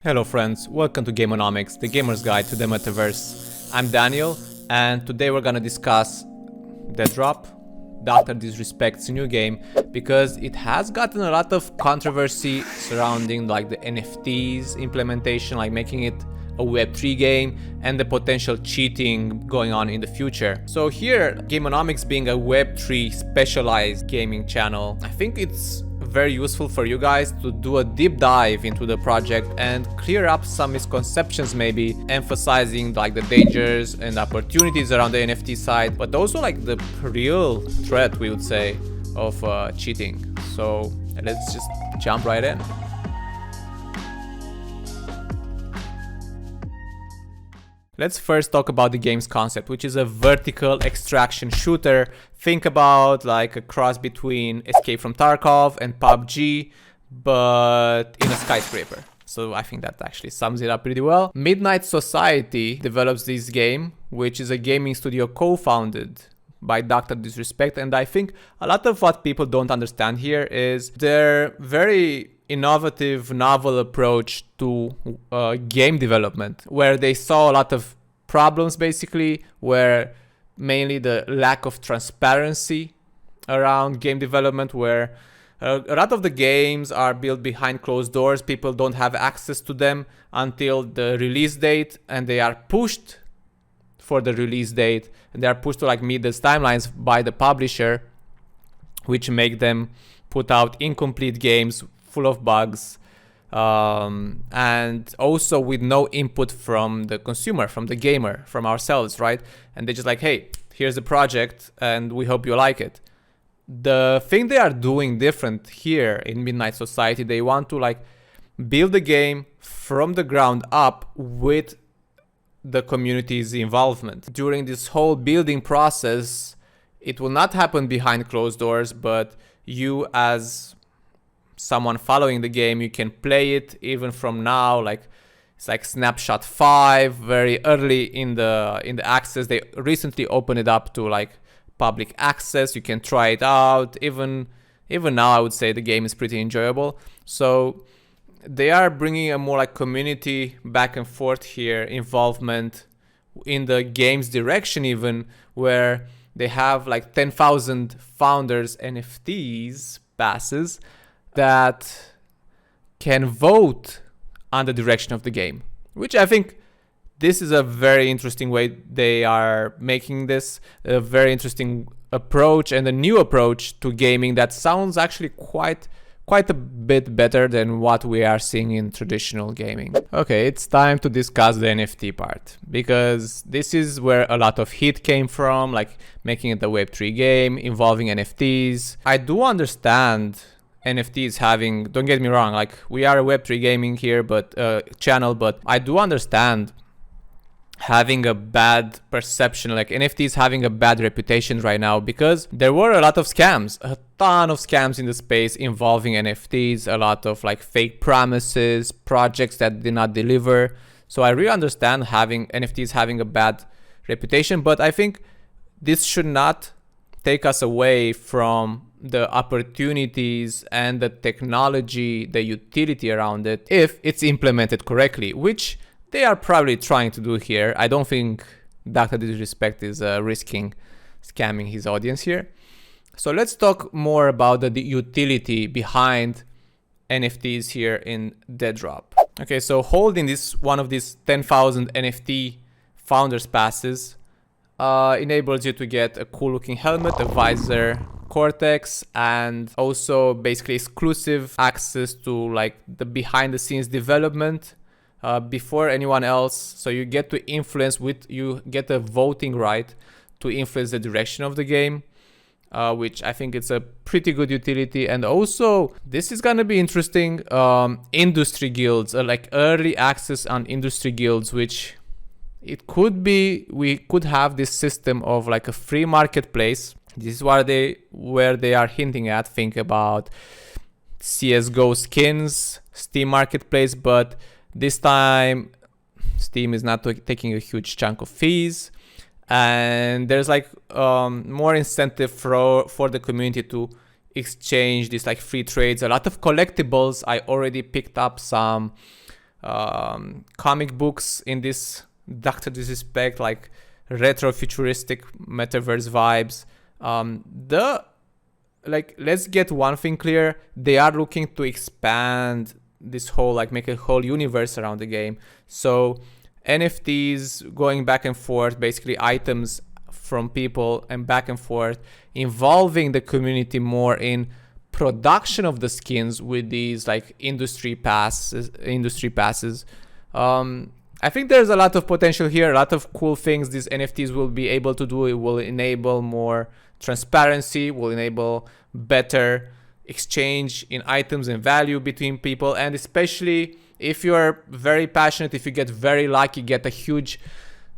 Hello friends, welcome to Gameonomics, the gamer's guide to the metaverse. I'm Daniel, and today we're gonna discuss Deadrop, Dr. Disrespect's new game, because it has gotten a lot of controversy surrounding like the NFTs implementation, like making it a Web3 game, and the potential cheating going on in the future. So here, Gameonomics being a Web3 specialized gaming channel, I think it's very useful for you guys to do a deep dive into the project and clear up some misconceptions, maybe emphasizing like the dangers and opportunities around the NFT side, but also like the real threat, we would say, of cheating. So let's just jump right in. Let's first talk about the game's concept, which is a vertical extraction shooter. Think about like a cross between Escape from Tarkov and PUBG, but in a skyscraper. So I think that actually sums it up pretty well. Midnight Society develops this game, which is a gaming studio co-founded by Dr. Disrespect. And I think a lot of what people don't understand here is their very innovative, novel approach to game development, where they saw a lot of problems, basically, where mainly the lack of transparency around game development, where a lot of the games are built behind closed doors. People don't have access to them until the release date, and they are pushed for the release date, and they are pushed to like meet these timelines by the publisher, which make them put out incomplete games full of bugs, and also with no input from the consumer, from the gamer, from ourselves, right? And they're just like, hey, here's the project and we hope you like it. The thing they are doing different here in Midnight Society, they want to like build the game from the ground up with the community's involvement. During this whole building process, it will not happen behind closed doors, but you as someone following the game, you can play it even from now. Like it's like snapshot 5, very early in the access. They recently opened it up to like public access. You can try it out. Even now, I would say the game is pretty enjoyable. So they are bringing a more like community back and forth here, involvement in the game's direction, even where they have like 10,000 founders NFTs passes that can vote on the direction of the game, which I think this is a very interesting way they are making this, a very interesting approach and a new approach to gaming that sounds actually quite a bit better than what we are seeing in traditional gaming. Okay, it's time to discuss the NFT part, because this is where a lot of heat came from, like making it a Web3 game involving NFTs. I do understand NFTs having, don't get me wrong, like we are a Web3 gaming here, but channel, but I do understand having a bad perception, like NFTs having a bad reputation right now, because there were a lot of scams, a ton of scams in the space involving NFTs, a lot of like fake promises, projects that did not deliver. So I really understand having NFTs having a bad reputation, but I think this should not take us away from the opportunities and the technology, the utility around it, if it's implemented correctly, which they are probably trying to do here. I don't think Dr. Disrespect is risking scamming his audience here. So let's talk more about the utility behind NFTs here in Deadrop. Okay, so holding this one of these 10,000 NFT founders passes enables you to get a cool looking helmet, a visor, Cortex, and also basically exclusive access to like the behind the scenes development before anyone else. So you get to influence you get a voting right to influence the direction of the game, which I think it's a pretty good utility. And also this is gonna be interesting, industry guilds, like early access on industry guilds, which it could be, we could have this system of like a free marketplace. This is where they are hinting at. Think about CSGO skins, Steam marketplace, but this time Steam is not taking a huge chunk of fees, and there's like more incentive for the community to exchange these like free trades. A lot of collectibles. I already picked up some comic books in this Dr. Disrespect, like retro futuristic metaverse vibes. Let's get one thing clear. They are looking to expand this whole, like make a whole universe around the game. So NFTs going back and forth, basically items from people and back and forth, involving the community more in production of the skins with these like industry passes. I think there's a lot of potential here, a lot of cool things these NFTs will be able to do. It will enable more transparency, will enable better exchange in items and value between people, and especially if you're very passionate, if you get very lucky, get a huge,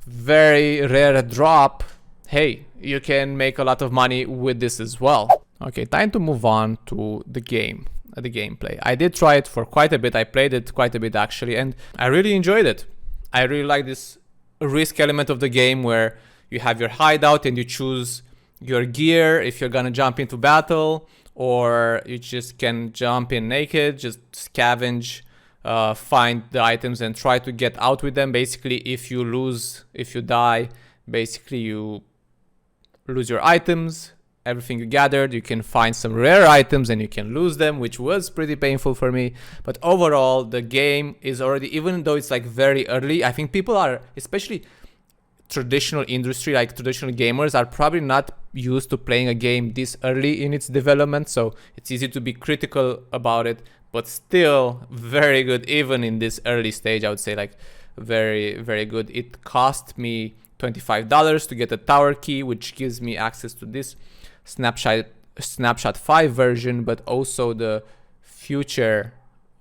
very rare drop, hey, you can make a lot of money with this as well. Okay, time to move on to the game, the gameplay. I did try it for quite a bit. I played it quite a bit actually, and I really enjoyed it. I really like this risk element of the game where you have your hideout and you choose your gear if you're gonna jump into battle, or you just can jump in naked, just scavenge, find the items and try to get out with them. Basically, if you lose, if you die, basically you lose your items, everything you gathered. You can find some rare items and you can lose them, which was pretty painful for me. But overall, the game is already, even though it's like very early, I think people are, especially traditional industry, like traditional gamers, are probably not used to playing a game this early in its development. So it's easy to be critical about it, but still very good even in this early stage. I would say like very, very good. It cost me $25 to get a tower key, which gives me access to this snapshot 5 version, but also the future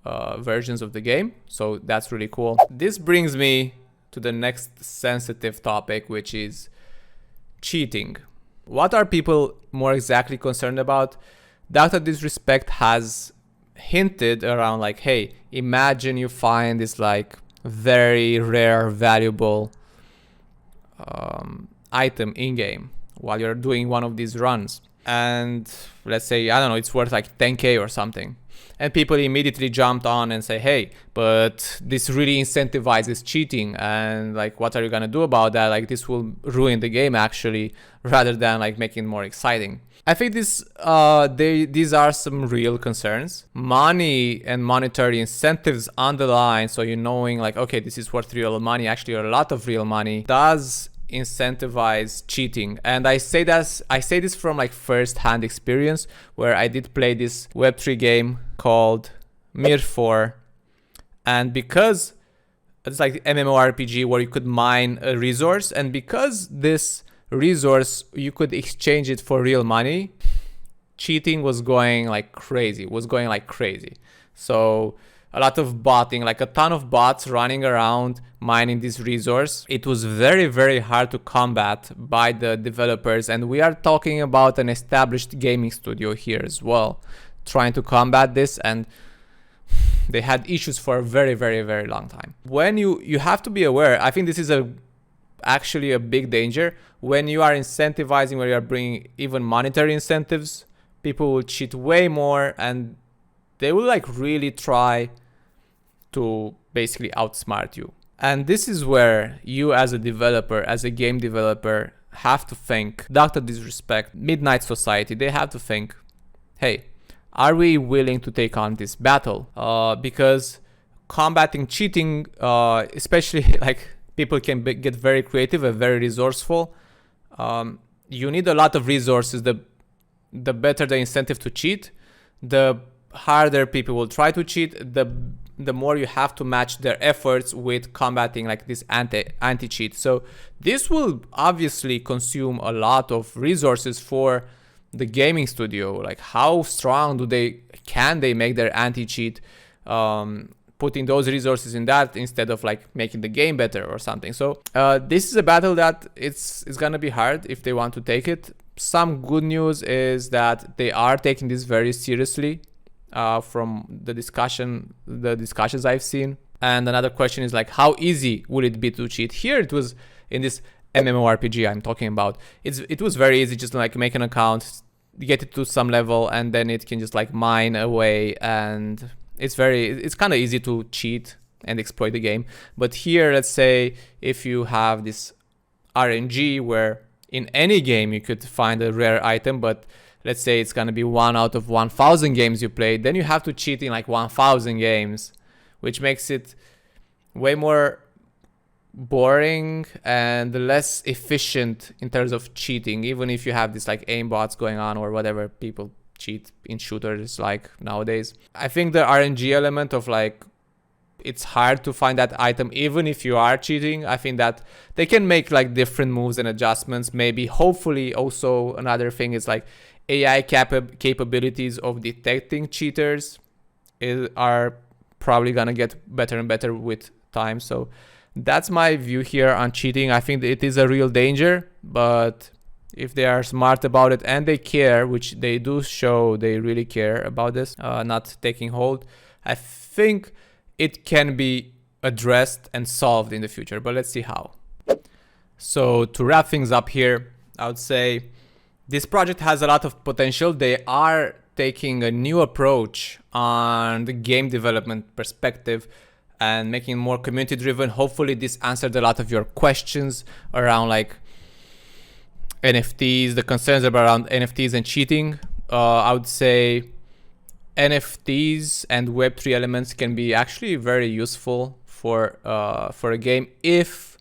versions of the game. So that's really cool. This brings me to the next sensitive topic, which is cheating. What are people more exactly concerned about? Dr. Disrespect has hinted around like, hey, imagine you find this like very rare, valuable item in game while you're doing one of these runs, and let's say, I don't know, it's worth like 10k or something, and people immediately jumped on and say, hey, but this really incentivizes cheating, and like, what are you gonna do about that? Like, this will ruin the game actually, rather than like making it more exciting. I think these are some real concerns. Money and monetary incentives on the line, so you knowing like, okay, this is worth real money, actually a lot of real money, does incentivize cheating. And I say this from like first-hand experience, where I did play this Web3 game called Mir 4, and because it's like MMORPG where you could mine a resource, and because this resource you could exchange it for real money, cheating was going like crazy, So a lot of botting, like a ton of bots running around mining this resource. It was very, very hard to combat by the developers, and we are talking about an established gaming studio here as well, trying to combat this, and they had issues for a very, very, very long time. When you have to be aware, I think this is actually a big danger. When you are incentivizing, where you are bringing even monetary incentives, people will cheat way more, and they will like really try to basically outsmart you. And this is where you as a developer, as a game developer, have to think, Dr. Disrespect, Midnight Society, they have to think, hey, are we willing to take on this battle? Because combating cheating, especially like people can get very creative and very resourceful. You need a lot of resources. The better the incentive to cheat, the harder people will try to cheat, the more you have to match their efforts with combating like this anti-cheat. So this will obviously consume a lot of resources for the gaming studio. Like, how strong can they make their anti-cheat, putting those resources in that instead of like making the game better or something. So this is a battle that it's gonna be hard if they want to take it. Some good news is that they are taking this very seriously. From the discussions I've seen. And another question is like, how easy would it be to cheat? Here it was in this MMORPG I'm talking about. It was very easy, just like make an account, get it to some level, and then it can just like mine away, and it's kind of easy to cheat and exploit the game. But here, let's say if you have this RNG where in any game you could find a rare item, but let's say it's gonna be 1 out of 1,000 games you played, then you have to cheat in like 1,000 games, which makes it way more boring and less efficient in terms of cheating, even if you have this like aimbots going on or whatever people cheat in shooters like nowadays. I think the RNG element of like it's hard to find that item even if you are cheating. I think that they can make like different moves and adjustments. Maybe hopefully also another thing is like AI capabilities of detecting cheaters are probably gonna get better and better with time. So that's my view here on cheating. I think it is a real danger, but if they are smart about it and they care, which they do show they really care about this, not taking hold, I think it can be addressed and solved in the future, but let's see how. So to wrap things up here, I would say this project has a lot of potential. They are taking a new approach on the game development perspective and making it more community driven. Hopefully this answered a lot of your questions around like NFTs, the concerns around NFTs and cheating. I would say NFTs and Web3 elements can be actually very useful for a game if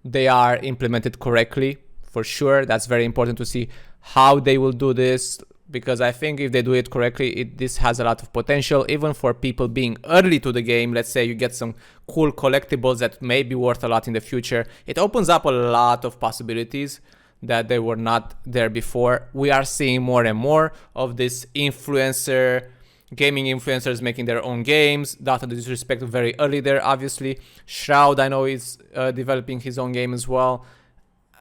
they are implemented correctly. For sure, that's very important to see how they will do this, because I think if they do it correctly, this has a lot of potential, even for people being early to the game. Let's say you get some cool collectibles that may be worth a lot in the future. It opens up a lot of possibilities that they were not there before. We are seeing more and more of this gaming influencers making their own games. Dr. Disrespect very early there, obviously. Shroud, I know, is developing his own game as well.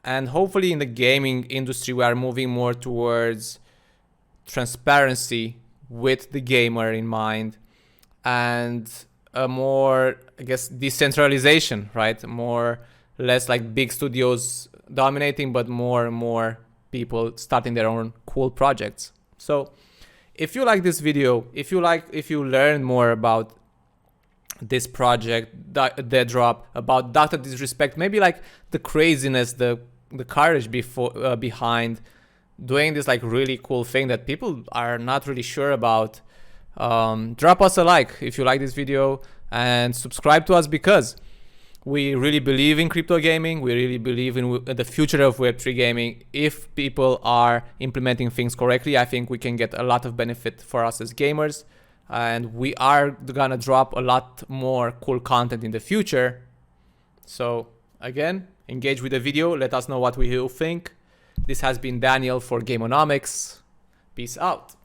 And hopefully in the gaming industry, we are moving more towards transparency with the gamer in mind, and a more, I guess, decentralization, right? Less like big studios dominating, but more and more people starting their own cool projects. So if you like this video, if you learn more about this project, Deadrop, about Dr. Disrespect, maybe like the craziness, the courage behind doing this like really cool thing that people are not really sure about, drop us a like if you like this video and subscribe to us, because we really believe in crypto gaming. We really believe in the future of Web3 gaming. If people are implementing things correctly, I think we can get a lot of benefit for us as gamers, and we are gonna drop a lot more cool content in the future. So again, engage with the video, let us know what you think. This has been Daniel for Gameonomics. Peace out.